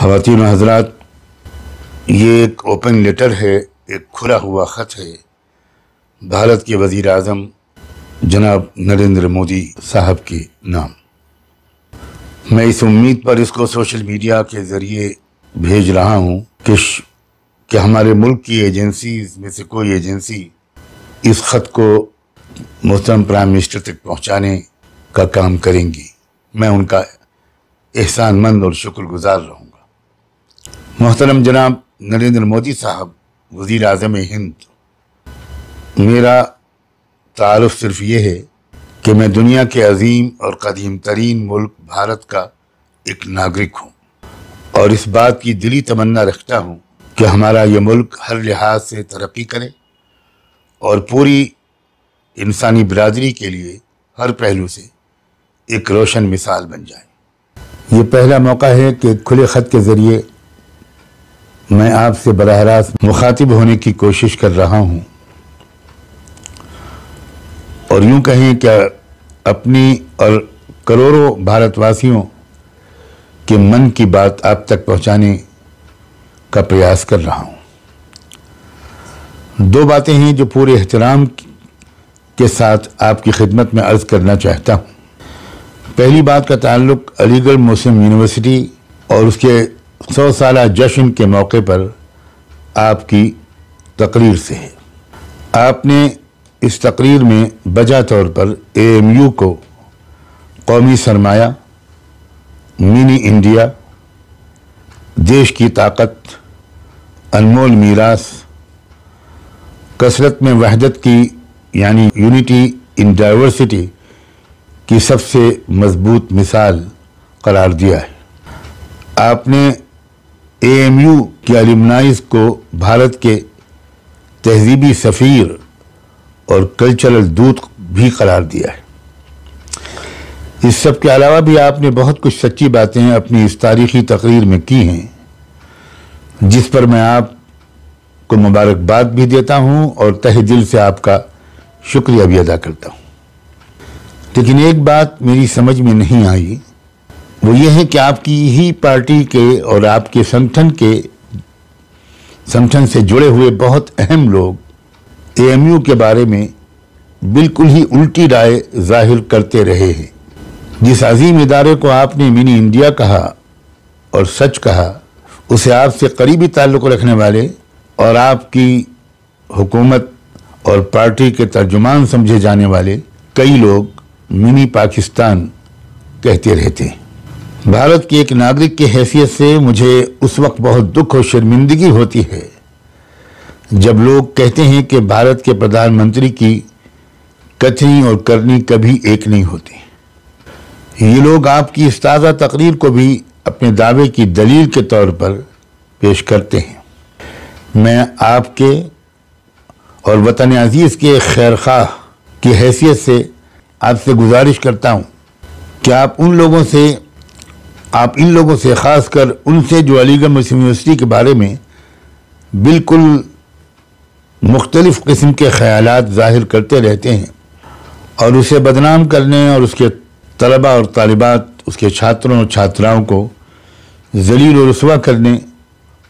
ख़वातीन व हज़रात, ये एक ओपन लेटर है, एक खुला हुआ ख़त है भारत के वज़ीर आज़म जनाब नरेंद्र मोदी साहब के नाम। मैं इस उम्मीद पर इसको सोशल मीडिया के ज़रिए भेज रहा हूँ कि हमारे मुल्क की एजेंसीज़ में से कोई एजेंसी इस ख़त को मोहतरम प्राइम मिनिस्टर तक पहुँचाने का काम करेंगी। मैं उनका एहसानमंद और शुक्रगुज़ार रहूँगा। मोहतरम जनाब नरेंद्र मोदी साहब वज़ीर आज़म हिंद, मेरा तारुफ सिर्फ ये है कि मैं दुनिया के अजीम और कदीम तरीन मुल्क भारत का एक नागरिक हूँ और इस बात की दिली तमन्ना रखता हूँ कि हमारा ये मुल्क हर लिहाज से तरक्की करे और पूरी इंसानी बिरादरी के लिए हर पहलू से एक रोशन मिसाल बन जाए। ये पहला मौका है कि खुले ख़त के ज़रिए मैं आपसे बराह रास्त मुखातिब होने की कोशिश कर रहा हूँ और यूँ कहें कि अपनी और करोड़ों भारतवासियों के मन की बात आप तक पहुँचाने का प्रयास कर रहा हूँ। दो बातें हैं जो पूरे एहतराम के साथ आपकी खिदमत में अर्ज़ करना चाहता हूँ। पहली बात का ताल्लुक अलीगढ़ मुस्लिम यूनिवर्सिटी और उसके 100 साला जश्न के मौके पर आपकी तकरीर से है। आपने इस तकरीर में बजा तौर पर AMU को कौमी सरमाया, मिनी इंडिया, देश की ताकत, अनमोल मीरास, कसरत में वहदत की यानी यूनिटी इन डाइवर्सिटी की सबसे मजबूत मिसाल करार दिया है। आपने AMU के एलुमनाइज को भारत के तहजीबी सफ़ीर और कल्चरल दूत भी करार दिया है। इस सब के अलावा भी आपने बहुत कुछ सच्ची बातें अपनी इस तारीखी तकरीर में की हैं, जिस पर मैं आपको मुबारकबाद भी देता हूं और तहे दिल से आपका शुक्रिया भी अदा करता हूं। लेकिन एक बात मेरी समझ में नहीं आई, वो ये है कि आपकी ही पार्टी के और आपके संगठन से जुड़े हुए बहुत अहम लोग AMU के बारे में बिल्कुल ही उल्टी राय जाहिर करते रहे हैं। जिस अजीम इदारे को आपने मिनी इंडिया कहा और सच कहा, उसे आपसे करीबी ताल्लुक़ रखने वाले और आपकी हुकूमत और पार्टी के तर्जुमान समझे जाने वाले कई लोग मिनी पाकिस्तान कहते रहते हैं। भारत के एक नागरिक की हैसियत से मुझे उस वक्त बहुत दुख और शर्मिंदगी होती है जब लोग कहते हैं कि भारत के प्रधानमंत्री की कथनी और करनी कभी एक नहीं होती। ये लोग आपकी इस ताज़ा तकरीर को भी अपने दावे की दलील के तौर पर पेश करते हैं। मैं आपके और वतन अजीज़ के खैरख्वाह की हैसियत से आपसे गुजारिश करता हूँ कि आप इन लोगों से ख़ासकर उनसे जो अलीगढ़ मुस्लिम यूनिवर्सिटी के बारे में बिल्कुल मुख्तलिफ़ किस्म के ख़यालात ज़ाहिर करते रहते हैं और उसे बदनाम करने और उसके तलबा और तालिबात, उसके छात्रों और छात्राओं को ज़लील और रुस्वा करने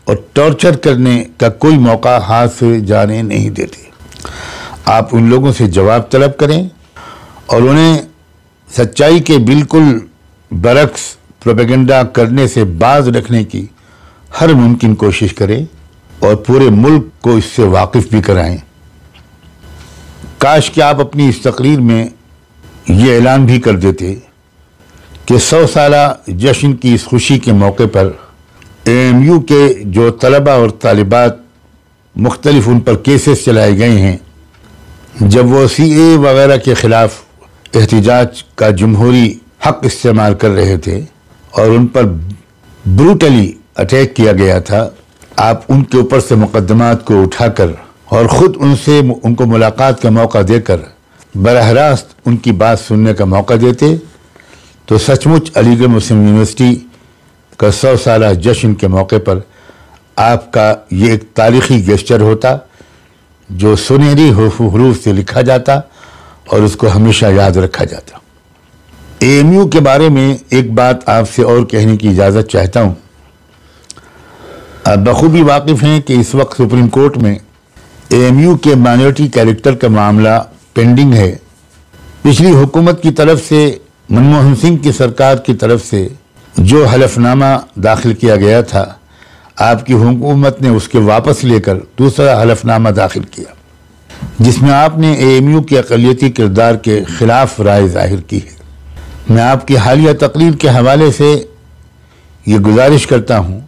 और टॉर्चर करने का कोई मौका हाथ से जाने नहीं देते। आप उन लोगों से जवाब तलब करें और उन्हें सच्चाई के बिल्कुल बरक्स प्रोपेगेंडा करने से बाज रखने की हर मुमकिन कोशिश करें और पूरे मुल्क को इससे वाकिफ़ भी कराएं। काश कि आप अपनी इस तकरीर में ये ऐलान भी कर देते कि 100 साला जश्न की इस खुशी के मौके पर AMU के जो तलबा और तालिबात मुख्तलिफ उन पर केसेस चलाए गए हैं, जब वो CA वगैरह के ख़िलाफ़ एहतिजाज का जमहूरी हक इस्तेमाल कर रहे थे और उन पर ब्रूटली अटैक किया गया था, आप उनके ऊपर से मुकदमात को उठाकर और ख़ुद उनको मुलाकात का मौका देकर बराह रास्त उनकी बात सुनने का मौका देते तो सचमुच अलीगढ़ मुस्लिम यूनिवर्सिटी का 100 साला जश्न के मौके पर आपका ये एक तारीख़ी गेस्चर होता जो सुनहरी हरूफ से लिखा जाता और उसको हमेशा याद रखा जाता। AMU के बारे में एक बात आपसे और कहने की इजाज़त चाहता हूँ आप बखूबी वाकिफ हैं कि इस वक्त सुप्रीम कोर्ट में एएमयू के माइनॉरिटी कैरेक्टर का मामला पेंडिंग है। पिछली हुकूमत की तरफ से, मनमोहन सिंह की सरकार की तरफ से जो हलफनामा दाखिल किया गया था, आपकी हुकूमत ने उसके वापस लेकर दूसरा हलफनामा दाखिल किया, जिसमें आपने एएमयू के अक़लियती किरदार के खिलाफ राय जाहिर की है। मैं आपकी हालिया तकरीर के हवाले से ये गुजारिश करता हूँ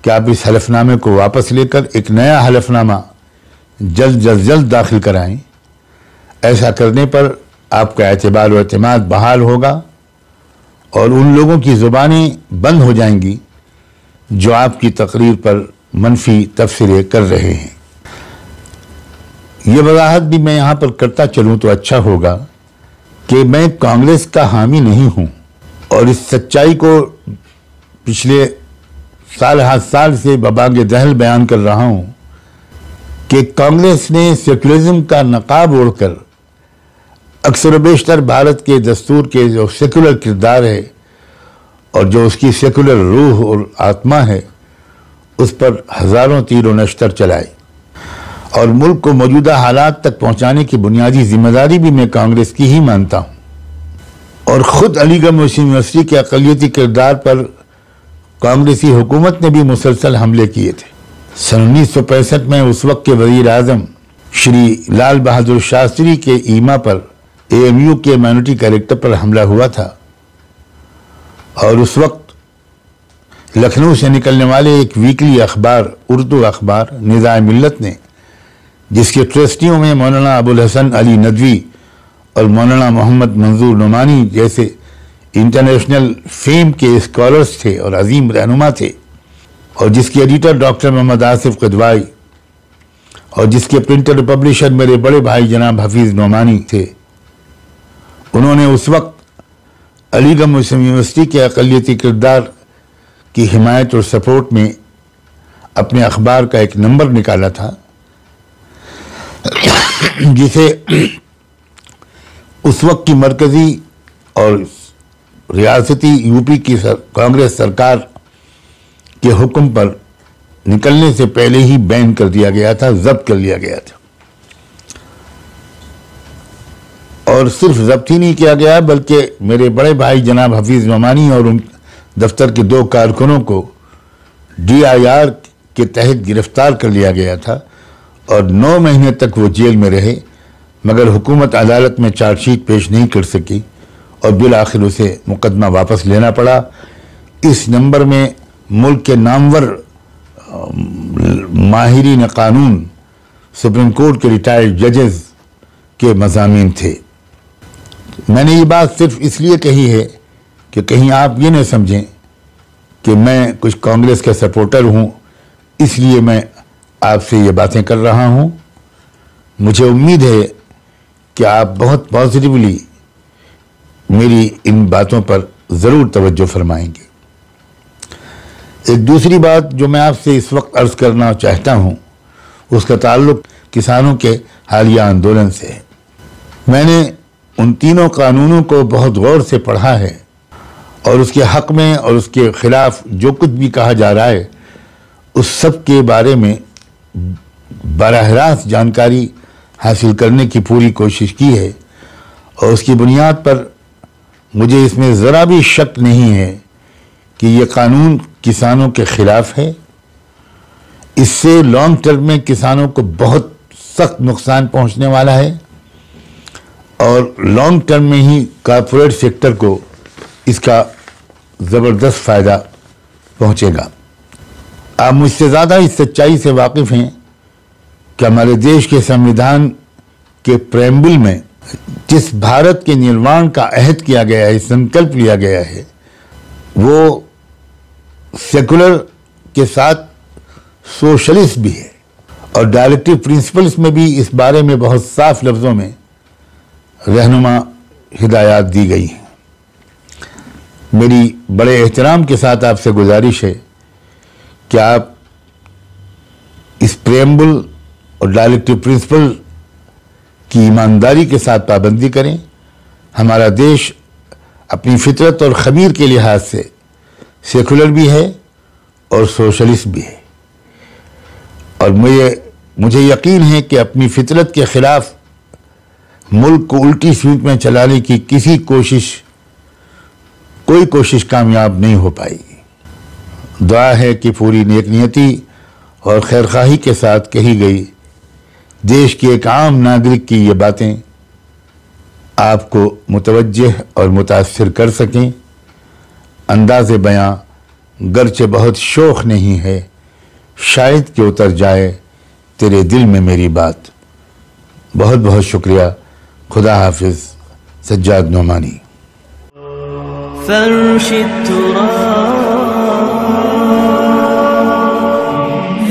कि आप इस हलफनामे को वापस लेकर एक नया हलफनामा जल्द दाखिल कराएं। ऐसा करने पर आपका एतबार और एतमाद बहाल होगा और उन लोगों की ज़ुबानें बंद हो जाएंगी जो आपकी तकरीर पर मनफी तबसरे कर रहे हैं। ये वजाहत भी मैं यहाँ पर करता चलूँ तो अच्छा होगा कि मैं कांग्रेस का हामी नहीं हूँ और इस सच्चाई को पिछले साल से बबांगे दहल बयान कर रहा हूँ कि कांग्रेस ने सेकुलरिज्म का नकाब ओढ़कर अक्सर व बेशतर भारत के दस्तूर के जो सेकुलर किरदार है और जो उसकी सेकुलर रूह और आत्मा है, उस पर हज़ारों तीर व नश्तर चलाए और मुल्क को मौजूदा हालात तक पहुँचाने की बुनियादी जिम्मेदारी भी मैं कांग्रेस की ही मानता हूँ। और ख़ुद अलीगढ़ मुस्लिम यूनिवर्सिटी के अक़लियती किरदार पर कांग्रेसी हुकूमत ने भी मुसलसल हमले किए थे। सन 1965 में उस वक्त के वज़ीर आज़म श्री लाल बहादुर शास्त्री के ईमा पर एएमयू के माइनॉरिटी कैरेक्टर पर हमला हुआ था और उस वक्त लखनऊ से निकलने वाले एक वीकली अखबार, उर्दू अखबार निज़ाए मिल्लत ने, जिसके ट्रस्टियों में मौलाना अबुल हसन अली नदवी और मौलाना मोहम्मद मंजूर नुमानी जैसे इंटरनेशनल फेम के स्कॉलर्स थे और अजीम रहनुमा थे, और जिसके एडिटर डॉक्टर मोहम्मद आसिफ क़िदवाई और जिसके प्रिंटर पब्लिशर मेरे बड़े भाई जनाब हफीज़ नोमानी थे, उन्होंने उस वक्त अलीगढ़ मुस्लिम यूनिवर्सिटी के अक़लियती किरदार की हिमायत और सपोर्ट में अपने अखबार का एक नंबर निकाला था, जिसे उस वक्त की मरकज़ी और रियासती यूपी की कांग्रेस सरकार के हुक्म पर निकलने से पहले ही बैन कर दिया गया था, जब्त कर लिया गया था। और सिर्फ जब्त ही नहीं किया गया बल्कि मेरे बड़े भाई जनाब हफीज़ नोमानी और उन दफ्तर के 2 कारकुनों को DIR के तहत गिरफ्तार कर लिया गया था और 9 महीने तक वो जेल में रहे, मगर हुकूमत अदालत में चार्जशीट पेश नहीं कर सकी और बिल आखिर उसे मुकदमा वापस लेना पड़ा। इस नंबर में मुल्क के नामवर माहिरीन कानून, सुप्रीम कोर्ट के रिटायर्ड जजेस के मज़ामीन थे। मैंने ये बात सिर्फ इसलिए कही है कि कहीं आप ये न समझें कि मैं कुछ कांग्रेस का सपोर्टर हूँ, इसलिए मैं आपसे ये बातें कर रहा हूँ। मुझे उम्मीद है कि आप बहुत पॉजिटिवली मेरी इन बातों पर ज़रूर तवज्जो फरमाएंगे। एक दूसरी बात जो मैं आपसे इस वक्त अर्ज़ करना चाहता हूँ, उसका ताल्लुक़ किसानों के हालिया आंदोलन से है। मैंने उन तीनों कानूनों को बहुत गौर से पढ़ा है और उसके हक़ में और उसके ख़िलाफ़ जो कुछ भी कहा जा रहा है, उस सब के बारे में बराह रास्त जानकारी हासिल करने की पूरी कोशिश की है और उसकी बुनियाद पर मुझे इसमें ज़रा भी शक नहीं है कि ये कानून किसानों के ख़िलाफ़ है। इससे लॉन्ग टर्म में किसानों को बहुत सख्त नुकसान पहुंचने वाला है और लॉन्ग टर्म में ही कॉर्पोरेट सेक्टर को इसका ज़बरदस्त फ़ायदा पहुंचेगा। आप मुझसे ज़्यादा इस सच्चाई से वाकिफ़ हैं कि हमारे देश के संविधान के प्रेम्बल में जिस भारत के निर्माण का अहद किया गया है, संकल्प लिया गया है, वो सेकुलर के साथ सोशलिस्ट भी है और डायरेक्टिव प्रिंसिपल्स में भी इस बारे में बहुत साफ लफ्ज़ों में रहनुमा हिदायत दी गई हैं। मेरी बड़े एहतराम के साथ आपसे गुजारिश है कि आप इस प्रेम्बल और डायरेक्टिव प्रिंसिपल की ईमानदारी के साथ पाबंदी करें। हमारा देश अपनी फितरत और ख़मीर के लिहाज से सेकुलर भी है और सोशलिस्ट भी है, और मुझे यकीन है कि अपनी फितरत के खिलाफ मुल्क को उल्टी सीट में चलाने की कोई कोशिश कामयाब नहीं हो पाएगी। दुआ है कि पूरी नेकनियती और खैरखाही के साथ कही गई देश के एक आम नागरिक की ये बातें आपको मुतवज्जह और मुतासिर कर सकें। अंदाज़े बयां गरचे बहुत शोख नहीं है, शायद कि उतर जाए तेरे दिल में मेरी बात। बहुत बहुत शुक्रिया। खुदा हाफिज। सज्जाद नोमानी।